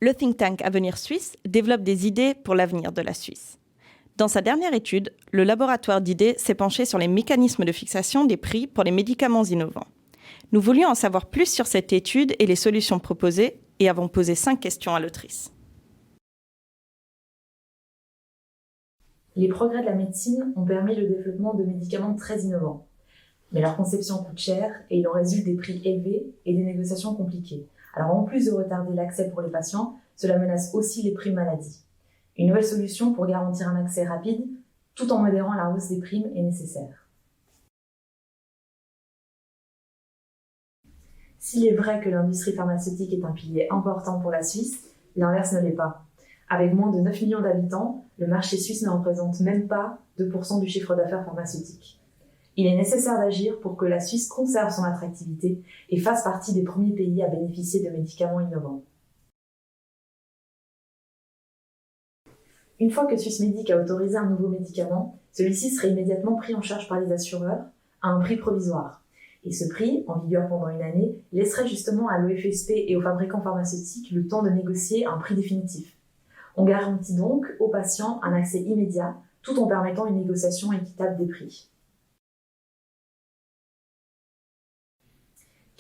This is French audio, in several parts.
le think tank Avenir Suisse développe des idées pour l'avenir de la Suisse. Dans sa dernière étude, le laboratoire d'idées s'est penché sur les mécanismes de fixation des prix pour les médicaments innovants. Nous voulions en savoir plus sur cette étude et les solutions proposées et avons posé 5 questions à l'autrice. Les progrès de la médecine ont permis le développement de médicaments très innovants. Mais leur conception coûte cher et il en résulte des prix élevés et des négociations compliquées. Alors en plus de retarder l'accès pour les patients, cela menace aussi les primes maladie. Une nouvelle solution pour garantir un accès rapide, tout en modérant la hausse des primes, est nécessaire. S'il est vrai que l'industrie pharmaceutique est un pilier important pour la Suisse, l'inverse ne l'est pas. Avec moins de 9 millions d'habitants, le marché suisse ne représente même pas 2% du chiffre d'affaires pharmaceutique. Il est nécessaire d'agir pour que la Suisse conserve son attractivité et fasse partie des premiers pays à bénéficier de médicaments innovants. Une fois que Swissmedic a autorisé un nouveau médicament, celui-ci serait immédiatement pris en charge par les assureurs à un prix provisoire. Et ce prix, en vigueur pendant une année, laisserait justement à l'OFSP et aux fabricants pharmaceutiques le temps de négocier un prix définitif. On garantit donc aux patients un accès immédiat, tout en permettant une négociation équitable des prix.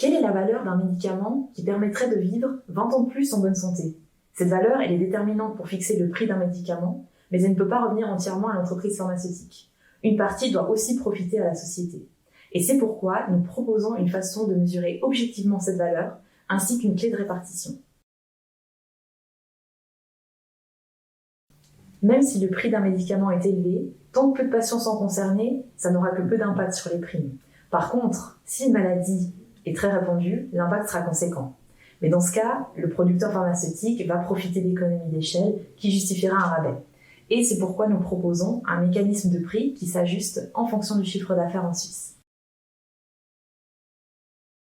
Quelle est la valeur d'un médicament qui permettrait de vivre 20 ans de plus en bonne santé ? Cette valeur, elle est déterminante pour fixer le prix d'un médicament, mais elle ne peut pas revenir entièrement à l'entreprise pharmaceutique. Une partie doit aussi profiter à la société. Et c'est pourquoi nous proposons une façon de mesurer objectivement cette valeur, ainsi qu'une clé de répartition. Même si le prix d'un médicament est élevé, tant que peu de patients sont concernés, ça n'aura que peu d'impact sur les primes. Par contre, si une maladie est très répandue, l'impact sera conséquent. Mais dans ce cas, le producteur pharmaceutique va profiter d'économies d'échelle qui justifiera un rabais. Et c'est pourquoi nous proposons un mécanisme de prix qui s'ajuste en fonction du chiffre d'affaires en Suisse.